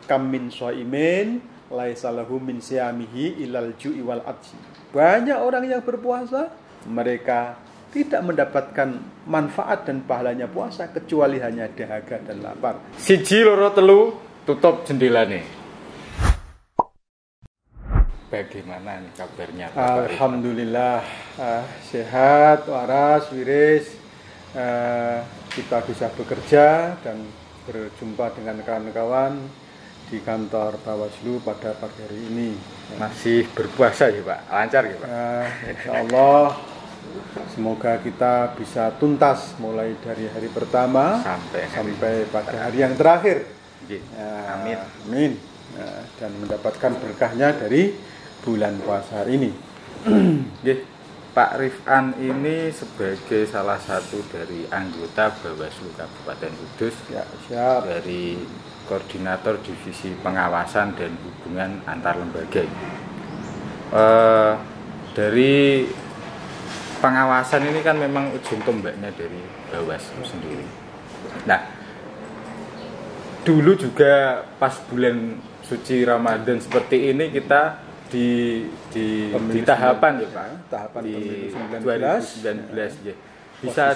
kam min shaimin laisa lahu min siyamihi ilal ju'i wal atshi. Banyak orang yang berpuasa, mereka tidak mendapatkan manfaat dan pahalanya puasa kecuali hanya dahaga dan lapar. Siji loro telu tutup jendelane. Bagaimana nih kabarnya Bapak? Alhamdulillah sehat, waras, wiris. Kita bisa bekerja dan berjumpa dengan kawan-kawan di kantor Bawaslu pada pagi hari ini. Masih berpuasa ya Pak? Lancar ya Pak? Insya Allah semoga kita bisa tuntas mulai dari hari pertama sampai pada hari yang terakhir. Amin. Amin. Dan mendapatkan berkahnya dari bulan puasa ini. Pak Rifan ini sebagai salah satu dari anggota Bawaslu Kabupaten Kudus, ya, siap. Dari Koordinator Divisi Pengawasan dan Hubungan Antar Lembaga. Dari pengawasan ini kan memang ujung tombaknya dari Bawaslu sendiri. Nah, dulu juga pas bulan suci Ramadan seperti ini kita di tahapan ya Pak, tahapan di 2019 ya. Bisa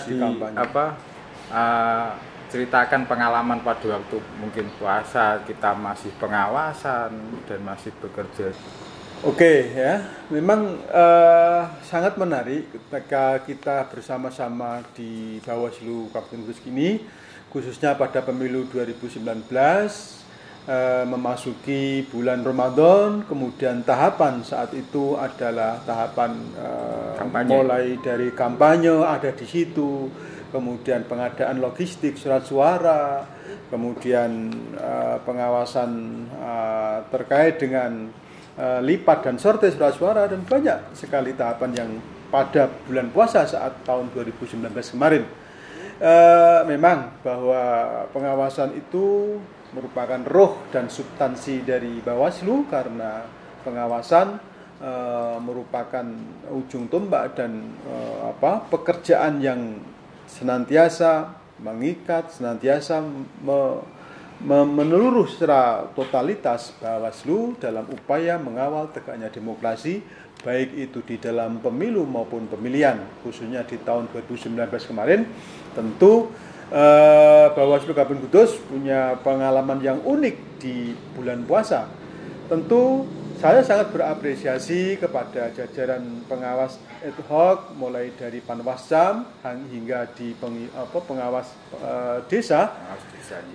ceritakan pengalaman pada waktu mungkin puasa kita masih pengawasan dan masih bekerja. Oke ya, memang sangat menarik ketika kita bersama-sama di Bawaslu Kabupaten Kudus ini, khususnya pada pemilu 2019. Memasuki bulan Ramadan, kemudian tahapan saat itu adalah tahapan mulai dari kampanye ada di situ, kemudian pengadaan logistik surat suara, kemudian pengawasan terkait dengan lipat dan sortir surat suara, dan banyak sekali tahapan yang pada bulan puasa saat tahun 2019 kemarin. Memang bahwa pengawasan itu merupakan roh dan substansi dari Bawaslu, karena pengawasan merupakan ujung tombak dan pekerjaan yang senantiasa mengikat, senantiasa menyeluruh secara totalitas Bawaslu dalam upaya mengawal tegaknya demokrasi, baik itu di dalam pemilu maupun pemilihan. Khususnya di tahun 2019 kemarin, tentu Bawaslu Kabupaten Kudus punya pengalaman yang unik di bulan puasa. Tentu saya sangat berapresiasi kepada jajaran pengawas ad hoc, mulai dari Panwascam hingga di pengawas desa.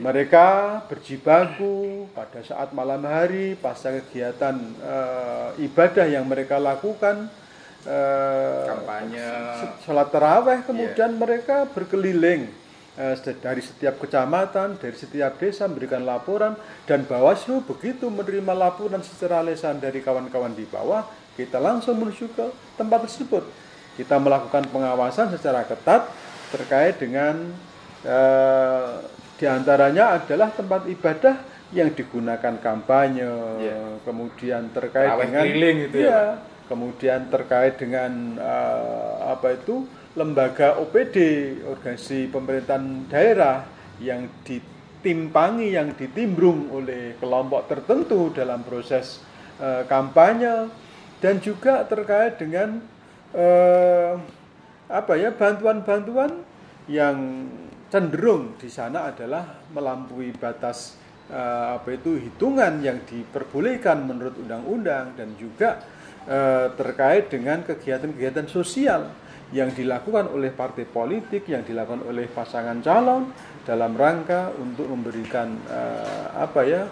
Mereka berjibaku pada saat malam hari pasca kegiatan ibadah yang mereka lakukan, kampanye, sholat tarawih, kemudian mereka berkeliling dari setiap kecamatan, dari setiap desa memberikan laporan, dan Bawaslu begitu menerima laporan secara lisan dari kawan-kawan di bawah, kita langsung menuju ke tempat tersebut. Kita melakukan pengawasan secara ketat terkait dengan diantaranya adalah tempat ibadah yang digunakan kampanye, kemudian terkait dengan kemudian terkait dengan lembaga OPD, organisasi pemerintahan daerah yang ditimpangi, yang ditimbrung oleh kelompok tertentu dalam proses kampanye, dan juga terkait dengan bantuan-bantuan yang cenderung di sana adalah melampaui batas hitungan yang diperbolehkan menurut undang-undang, dan juga terkait dengan kegiatan-kegiatan sosial yang dilakukan oleh partai politik, yang dilakukan oleh pasangan calon dalam rangka untuk memberikan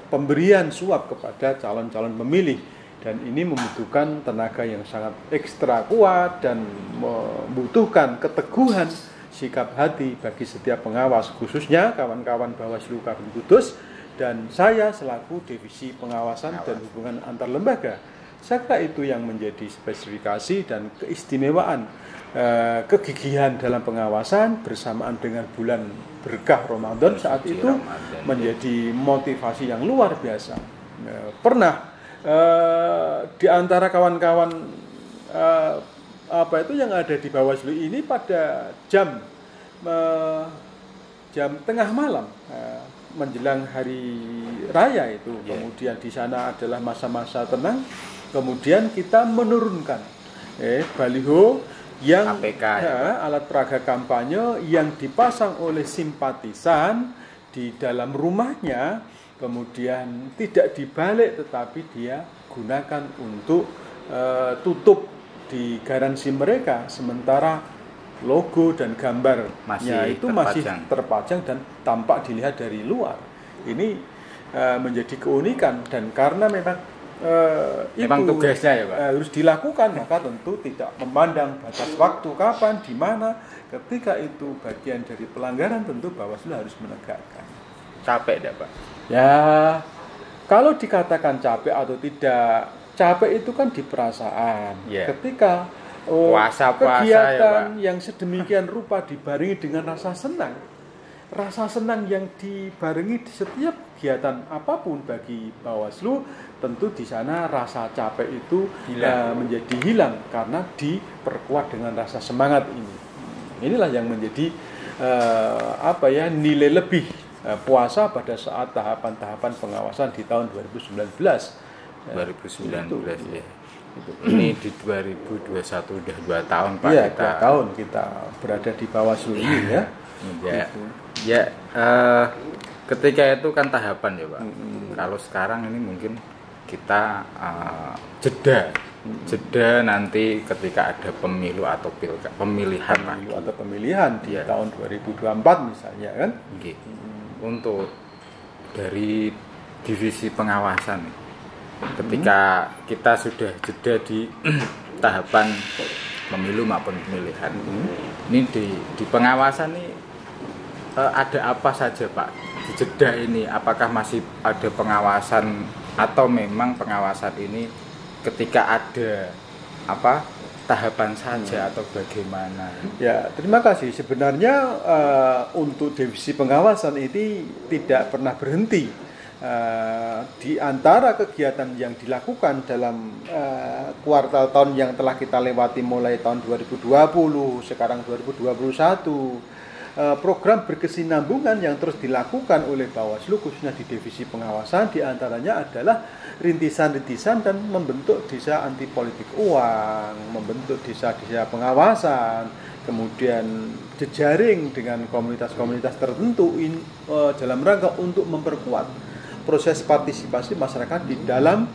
pemberian suap kepada calon-calon pemilih. Dan ini membutuhkan tenaga yang sangat ekstra kuat dan membutuhkan keteguhan sikap hati bagi setiap pengawas, khususnya kawan-kawan Bawaslu Kabupaten Kudus dan saya selaku Divisi Pengawasan dan Hubungan Antar Lembaga. Saya kira itu yang menjadi spesifikasi dan keistimewaan kegigihan dalam pengawasan bersamaan dengan bulan berkah Ramadan saat itu menjadi motivasi yang luar biasa. Pernah di antara kawan-kawan yang ada di Bawaslu ini pada jam tengah malam menjelang hari raya itu, Yeah. kemudian di sana adalah masa-masa tenang, kemudian kita menurunkan baliho yang APK, ya, alat peraga kampanye yang dipasang oleh simpatisan di dalam rumahnya, kemudian tidak dibalik tetapi dia gunakan untuk tutup di garansi mereka, sementara logo dan gambarnya itu masih terpajang dan tampak dilihat dari luar. Ini menjadi keunikan, dan karena memang memang itu tugasnya ya Pak, harus dilakukan, maka tentu tidak memandang batas waktu kapan, di mana, ketika itu bagian dari pelanggaran, tentu Bawaslu harus menegakkan. capek enggak Pak? Ya, kalau dikatakan capek atau tidak, capek itu kan di perasaan. Yeah. Ketika Puasa kegiatan ya, yang sedemikian rupa dibarengi dengan rasa senang yang dibarengi di setiap kegiatan apapun bagi Bawaslu, tentu di sana rasa capek itu menjadi hilang karena diperkuat dengan rasa semangat ini. Inilah yang menjadi nilai lebih puasa pada saat tahapan-tahapan pengawasan di tahun 2019. Ya. Ini di 2021 udah 2 tahun Pak. Iya, 2 tahun kita berada di Bawaslu ini ya. Ketika itu kan tahapan ya Pak. Kalau sekarang ini mungkin kita jeda nanti ketika ada pemilu atau pemilihan di tahun 2024 misalnya kan. Untuk dari divisi pengawasan, ketika kita sudah jeda di tahapan pemilu maupun pemilihan, ini di pengawasan ini ada apa saja Pak di jeda ini? Apakah masih ada pengawasan atau memang pengawasan ini ketika ada tahapan saja atau bagaimana? Ya, terima kasih. Sebenarnya untuk divisi pengawasan ini tidak pernah berhenti. Di antara kegiatan yang dilakukan dalam kuartal tahun yang telah kita lewati mulai tahun 2020, sekarang 2021, program berkesinambungan yang terus dilakukan oleh Bawaslu khususnya di divisi pengawasan, di antaranya adalah rintisan-rintisan dan membentuk desa anti politik uang, membentuk desa-desa pengawasan, kemudian jejaring dengan komunitas-komunitas tertentu dalam rangka untuk memperkuat proses partisipasi masyarakat di dalam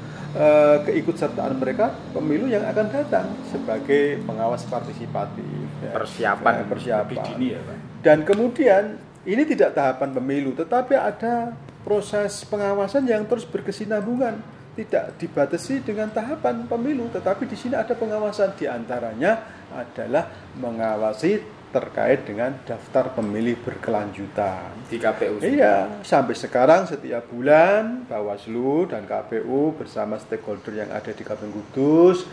keikutsertaan mereka pemilu yang akan datang sebagai pengawas partisipatif. Persiapan lebih dini ya Pak. Dan kemudian ini tidak tahapan pemilu, tetapi ada proses pengawasan yang terus berkesinambungan, tidak dibatasi dengan tahapan pemilu, tetapi di sini ada pengawasan, di antaranya adalah mengawasi terkait dengan daftar pemilih berkelanjutan di KPU. Iya, sampai sekarang setiap bulan Bawaslu dan KPU bersama stakeholder yang ada di Kabupaten Kudus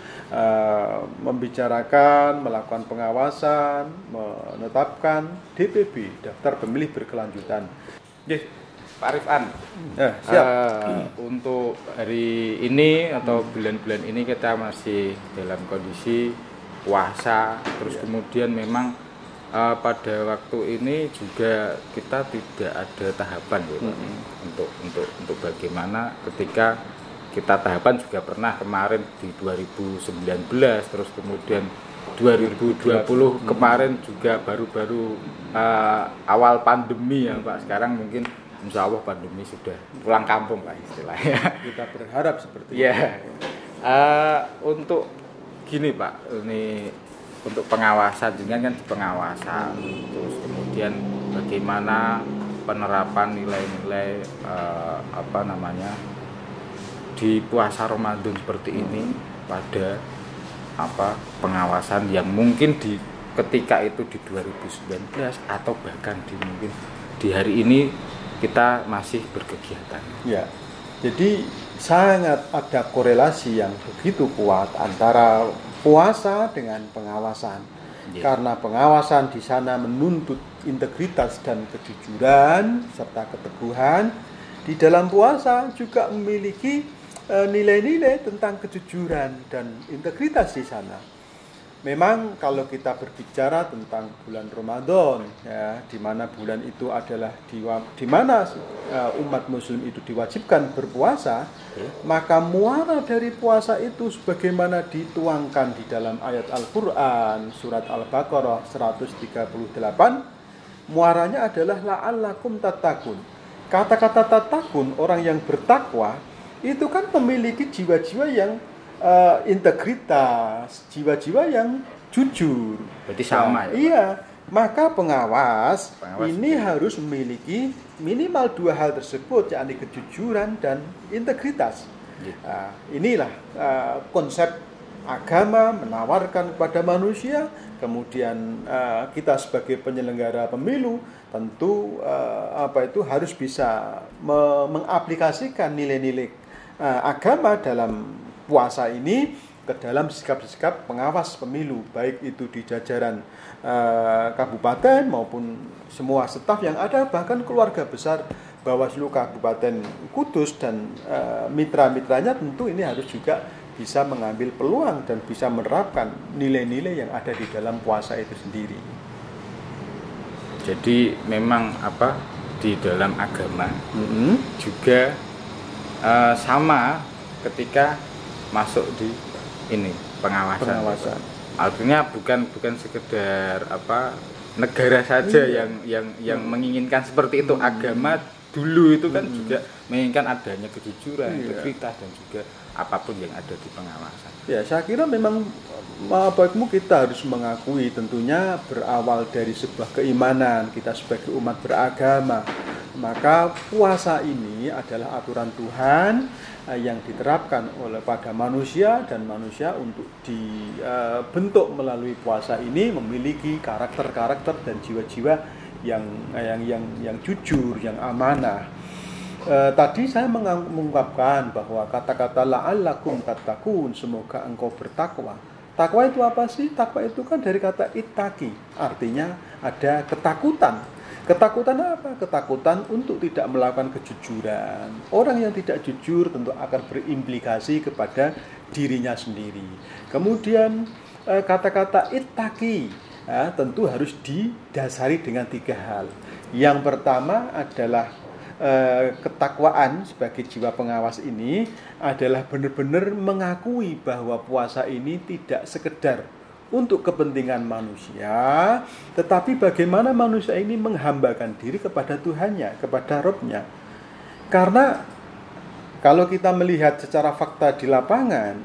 membicarakan, melakukan pengawasan, menetapkan DPB, daftar pemilih berkelanjutan. Yes, Pak Rifan. Siap. Untuk hari ini atau bulan-bulan ini kita masih dalam kondisi puasa, terus kemudian memang pada waktu ini juga kita tidak ada tahapan ya Pak, untuk bagaimana ketika kita tahapan juga pernah kemarin di 2019, terus kemudian 2020 kemarin juga baru-baru awal pandemi ya Pak. Sekarang mungkin insya Allah pandemi sudah pulang kampung Pak istilahnya. Kita berharap seperti itu. Untuk gini Pak, ini untuk pengawasan, dengan kan di pengawasan, terus kemudian bagaimana penerapan nilai-nilai di puasa Ramadan seperti ini pada pengawasan yang mungkin di ketika itu di 2019 atau bahkan mungkin di hari ini kita masih berkegiatan. Ya, jadi sangat ada korelasi yang begitu kuat antara puasa dengan pengawasan. Karena pengawasan di sana menuntut integritas dan kejujuran serta keteguhan. Di dalam puasa juga memiliki nilai-nilai tentang kejujuran dan integritas di sana. memang kalau kita berbicara tentang bulan Ramadan, ya, di mana bulan itu adalah di mana umat Muslim itu diwajibkan berpuasa, maka muara dari puasa itu sebagaimana dituangkan di dalam ayat Al-Quran surat Al-Baqarah 138, muaranya adalah la'allakum tattaqun. Kata-kata tattaqun, orang yang bertakwa, itu kan memiliki jiwa-jiwa yang integritas, jiwa-jiwa yang jujur. Berarti sama, ya? Iya, maka pengawas ini juga harus memiliki minimal 2 hal tersebut, yakni kejujuran dan integritas. Nah, inilah konsep agama menawarkan kepada manusia. Kemudian kita sebagai penyelenggara pemilu tentu harus bisa mengaplikasikan nilai-nilai agama dalam puasa ini ke dalam sikap-sikap pengawas pemilu, baik itu di jajaran kabupaten maupun semua staf yang ada, bahkan keluarga besar Bawaslu Kabupaten Kudus dan mitra-mitranya. Tentu ini harus juga bisa mengambil peluang dan bisa menerapkan nilai-nilai yang ada di dalam puasa itu sendiri. Jadi memang di dalam agama juga sama ketika masuk di ini pengawasan. Artinya bukan sekedar negara saja yang menginginkan seperti itu. Agama dulu itu kan juga menginginkan adanya kejujuran, integritas dan juga apapun yang ada di pengawasan. Ya, saya kira memang baikmu kita harus mengakui, tentunya berawal dari sebuah keimanan kita sebagai umat beragama. Maka puasa ini adalah aturan Tuhan yang diterapkan pada manusia, dan manusia untuk dibentuk melalui puasa ini memiliki karakter-karakter dan jiwa-jiwa yang jujur, yang amanah. Tadi saya mengungkapkan bahwa kata-kata la'allakum tattaqun, semoga engkau bertakwa. Takwa itu apa sih? Takwa itu kan dari kata ittaqi, artinya ada ketakutan. Ketakutan apa? Ketakutan untuk tidak melakukan kejujuran. Orang yang tidak jujur tentu akan berimplikasi kepada dirinya sendiri. Kemudian kata-kata ittaqi tentu harus didasari dengan 3 hal. Yang pertama adalah ketakwaan sebagai jiwa pengawas ini adalah benar-benar mengakui bahwa puasa ini tidak sekedar untuk kepentingan manusia, tetapi bagaimana manusia ini menghambakan diri kepada Tuhannya, kepada Rabb-nya. Karena kalau kita melihat secara fakta di lapangan,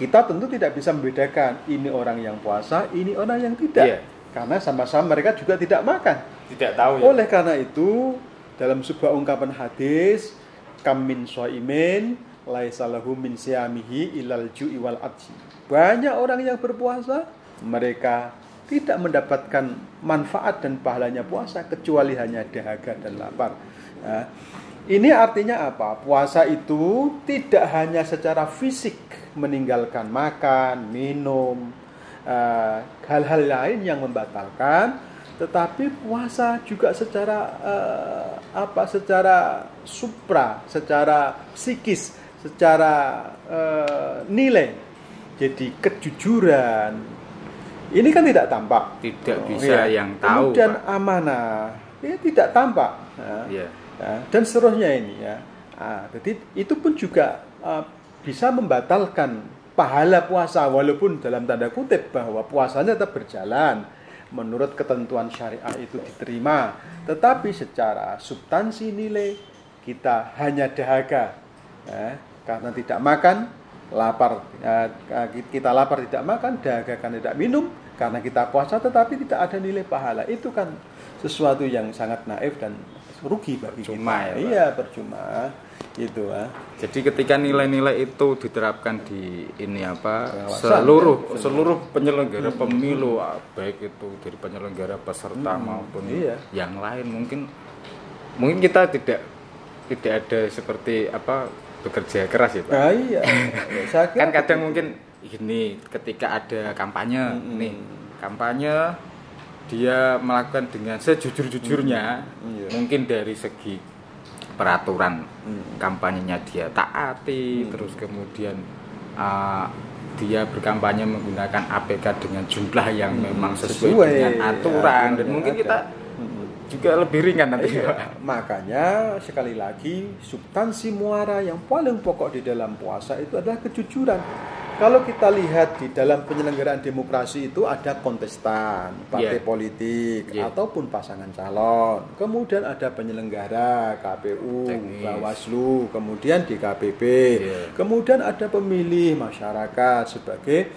kita tentu tidak bisa membedakan ini orang yang puasa, ini orang yang tidak. Iya. Karena sama-sama mereka juga tidak makan. Tidak tahu ya. Oleh karena itu, dalam sebuah ungkapan hadis, kam min shaimin laisa lahu min siyamihi ilal ju'i wal atji. Banyak orang yang berpuasa, mereka tidak mendapatkan manfaat dan pahalanya puasa kecuali hanya dahaga dan lapar. Nah, ini artinya apa? Puasa itu tidak hanya secara fisik meninggalkan makan, minum, hal-hal lain yang membatalkan, tetapi puasa juga secara secara supra, secara psikis, secara nilai. Jadi kejujuran ini kan tidak tampak, tidak bisa yang tahu. Kemudian Pak, amanah ini tidak tampak, dan seterusnya ini ya. Jadi itu pun juga bisa membatalkan pahala puasa, walaupun dalam tanda kutip bahwa puasanya tetap berjalan menurut ketentuan syariah itu diterima, tetapi secara substansi nilai kita hanya dahaga karena tidak makan, lapar, kita lapar tidak makan, dahaga karena tidak minum, karena kita puasa tetapi tidak ada nilai pahala. Itu kan sesuatu yang sangat naif dan rugi bagi percuma, kita. Ya, iya, percuma. Itu. Jadi ketika nilai-nilai itu diterapkan di seluruh penyelenggara pemilu, baik itu dari penyelenggara peserta maupun yang lain, mungkin kita tidak ada seperti bekerja keras ya Pak. Iya. Kan kadang mungkin ini ketika ada kampanye kampanye dia melakukan dengan sejujur-jujurnya, mungkin dari segi peraturan kampanyenya dia taati, terus kemudian dia berkampanye menggunakan APK dengan jumlah yang memang sesuai dengan aturan, dan mungkin kita juga lebih ringan nanti. Makanya sekali lagi substansi muara yang paling pokok di dalam puasa itu adalah kejujuran. Kalau kita lihat di dalam penyelenggaraan demokrasi itu ada kontestan, partai politik ataupun pasangan calon. Kemudian ada penyelenggara, KPU, Bawaslu, kemudian DKPP. Kemudian ada pemilih masyarakat sebagai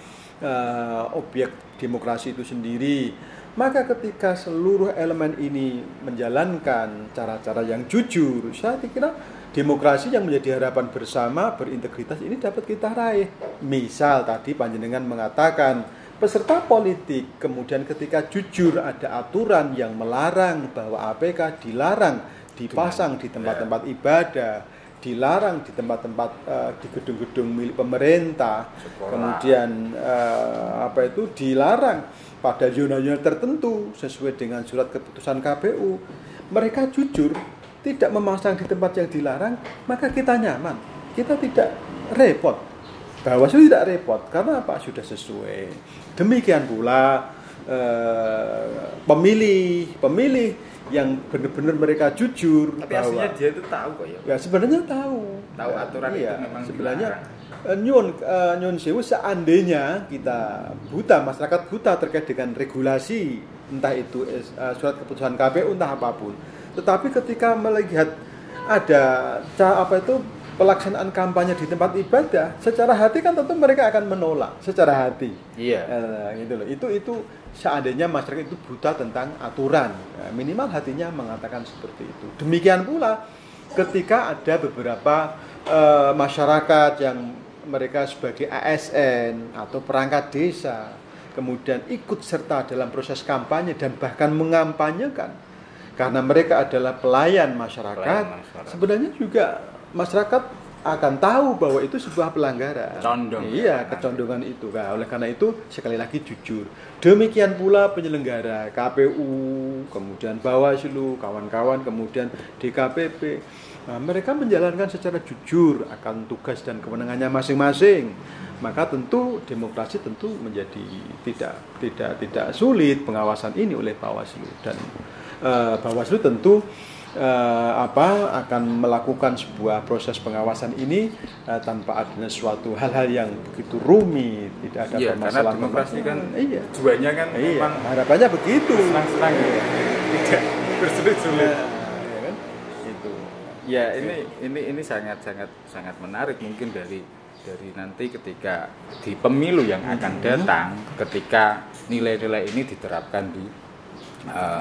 objek demokrasi itu sendiri. Maka ketika seluruh elemen ini menjalankan cara-cara yang jujur, saya kira demokrasi yang menjadi harapan bersama berintegritas ini dapat kita raih. Misal tadi panjenengan mengatakan peserta politik kemudian ketika jujur ada aturan yang melarang bahwa APK dilarang dipasang di tempat-tempat ibadah, dilarang di tempat-tempat di gedung-gedung milik pemerintah, kemudian dilarang pada zona-zona tertentu sesuai dengan surat keputusan KPU. Mereka jujur, tidak memasang di tempat yang dilarang, maka kita nyaman, kita tidak repot. Bawaslu tidak repot, karena apa? Sudah sesuai. Demikian pula pemilih yang benar-benar mereka jujur. Tapi aslinya dia itu tahu kok ya? Ya sebenarnya tahu aturan itu memang sebenarnya nyun sewu, seandainya kita buta, masyarakat buta terkait dengan regulasi, entah itu surat keputusan KPU, entah apapun. Tetapi ketika melihat ada pelaksanaan kampanye di tempat ibadah, secara hati kan tentu mereka akan menolak secara hati. Iya. Gitu loh. Itu seandainya masyarakat itu buta tentang aturan, minimal hatinya mengatakan seperti itu. Demikian pula ketika ada beberapa masyarakat yang mereka sebagai ASN atau perangkat desa kemudian ikut serta dalam proses kampanye dan bahkan mengampanyekan karena mereka adalah pelayan masyarakat. Sebenarnya juga masyarakat akan tahu bahwa itu sebuah pelanggaran. Kecondongan itu. Nah, oleh karena itu sekali lagi jujur. Demikian pula penyelenggara KPU, kemudian Bawaslu, kawan-kawan, kemudian DKPP. Nah, mereka menjalankan secara jujur akan tugas dan kewenangannya masing-masing. Maka tentu demokrasi tentu menjadi tidak sulit pengawasan ini oleh Bawaslu, dan Bawaslu tentu akan melakukan sebuah proses pengawasan ini tanpa adanya suatu hal-hal yang begitu rumit, tidak ada permasalahan. Karena demokrasi kan tujuannya kan memang harapannya begitu. Senang-senang tidak bersulit-sulit. Ya, ini sangat menarik mungkin dari nanti ketika di pemilu yang akan datang, ketika nilai-nilai ini diterapkan di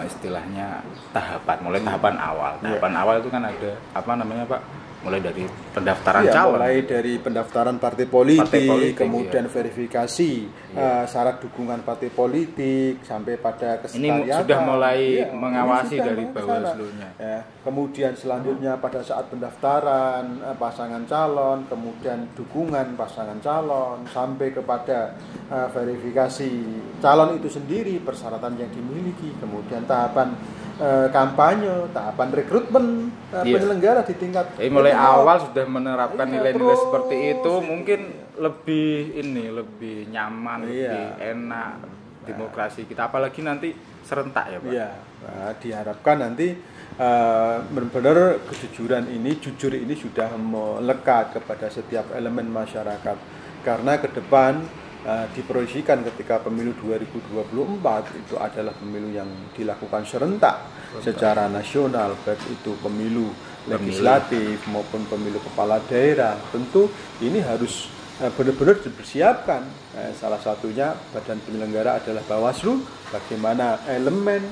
istilahnya tahapan awal. Tahapan awal itu kan ada mulai dari pendaftaran calon, mulai dari pendaftaran partai politik kemudian verifikasi syarat dukungan partai politik sampai pada kesetariatan. Ini sudah mulai mengawasi dari Bawaslu-nya. Kemudian selanjutnya pada saat pendaftaran pasangan calon, kemudian dukungan pasangan calon sampai kepada verifikasi calon itu sendiri, persyaratan yang dimiliki, kemudian tahapan kampanye, tahapan rekrutmen penyelenggara di tingkat. Mulai awal sudah menerapkan nilai-nilai seperti itu, mungkin lebih nyaman, lebih enak demokrasi kita, apalagi nanti serentak ya Pak. Nah, diharapkan nanti benar-benar kejujuran ini, jujur ini sudah melekat kepada setiap elemen masyarakat, karena ke depan diproyeksikan ketika pemilu 2024 itu adalah pemilu yang dilakukan serentak secara nasional, baik itu pemilu legislatif maupun pemilu kepala daerah. Tentu ini harus benar-benar dipersiapkan. Salah satunya badan penyelenggara adalah Bawaslu. Bagaimana elemen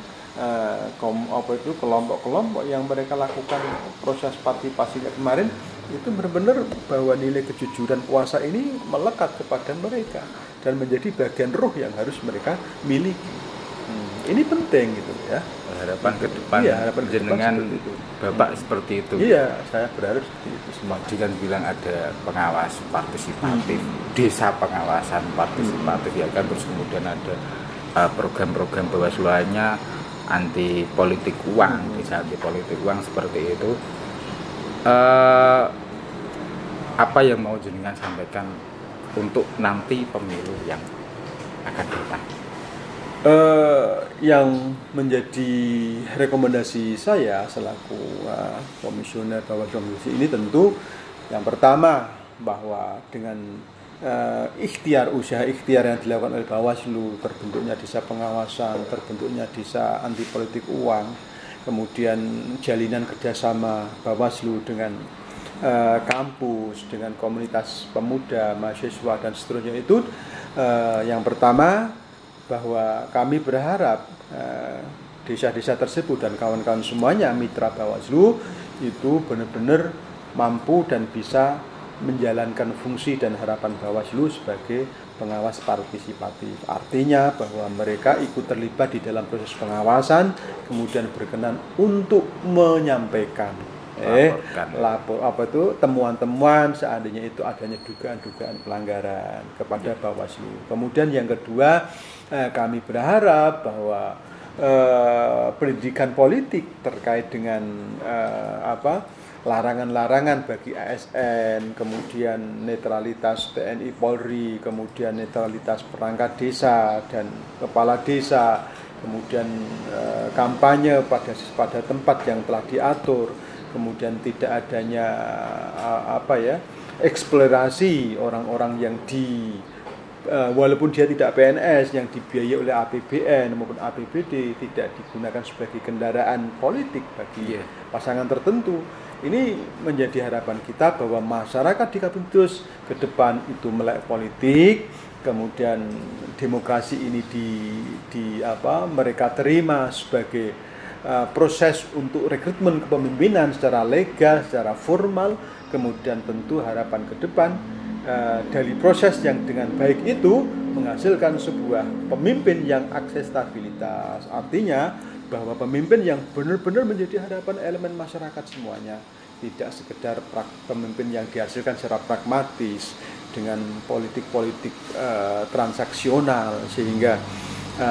kelompok-kelompok yang mereka lakukan proses partisipasinya kemarin itu benar-benar bahwa nilai kejujuran puasa ini melekat kepada mereka dan menjadi bagian ruh yang harus mereka miliki. Ini penting gitu ya. Harapan ke depan, jenengan Bapak seperti itu. Iya, saya berharap seperti itu. Dengan bilang ada pengawas partisipatif, desa pengawasan partisipatif, ya kan, terus kemudian ada program-program Bawaslu-nya anti politik uang, desa anti politik uang seperti itu. Apa yang mau jenengan sampaikan untuk nanti pemilu yang akan datang. Yang menjadi rekomendasi saya selaku komisioner Bawaslu ini tentu yang pertama bahwa dengan usaha ikhtiar yang dilakukan oleh Bawaslu, terbentuknya desa pengawasan, terbentuknya desa anti politik uang, kemudian jalinan kerjasama Bawaslu dengan kampus, dengan komunitas pemuda, mahasiswa dan seterusnya itu yang pertama bahwa kami berharap desa-desa tersebut dan kawan-kawan semuanya mitra Bawaslu itu benar-benar mampu dan bisa menjalankan fungsi dan harapan Bawaslu sebagai pengawas partisipatif. Artinya bahwa mereka ikut terlibat di dalam proses pengawasan, kemudian berkenan untuk menyampaikan temuan-temuan seandainya itu adanya dugaan-dugaan pelanggaran kepada Bawaslu. Kemudian yang kedua, kami berharap bahwa pendidikan politik terkait dengan larangan-larangan bagi ASN, kemudian netralitas TNI Polri, kemudian netralitas perangkat desa dan kepala desa, kemudian kampanye pada tempat yang telah diatur, kemudian tidak adanya eksplorasi orang-orang yang walaupun dia tidak PNS yang dibiayai oleh APBN maupun APBD tidak digunakan sebagai kendaraan politik bagi pasangan tertentu. Ini menjadi harapan kita bahwa masyarakat di Kabintus ke depan itu melek politik, kemudian demokrasi ini mereka terima sebagai proses untuk rekrutmen kepemimpinan secara legal, secara formal, kemudian tentu harapan ke depan dari proses yang dengan baik itu menghasilkan sebuah pemimpin yang akseptabilitas. Artinya bahwa pemimpin yang benar-benar menjadi harapan elemen masyarakat semuanya, tidak sekedar pemimpin yang dihasilkan secara pragmatis dengan politik-politik transaksional, sehingga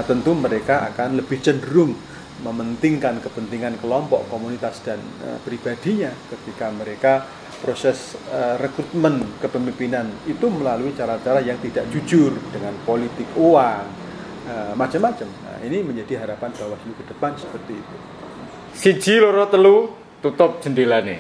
tentu mereka akan lebih cenderung mementingkan kepentingan kelompok, komunitas dan pribadinya ketika mereka proses rekrutmen kepemimpinan itu melalui cara-cara yang tidak jujur dengan politik uang, macam-macam. Nah, ini menjadi harapan Bawaslu ke depan seperti itu. Siji loro telu tutup jendelane.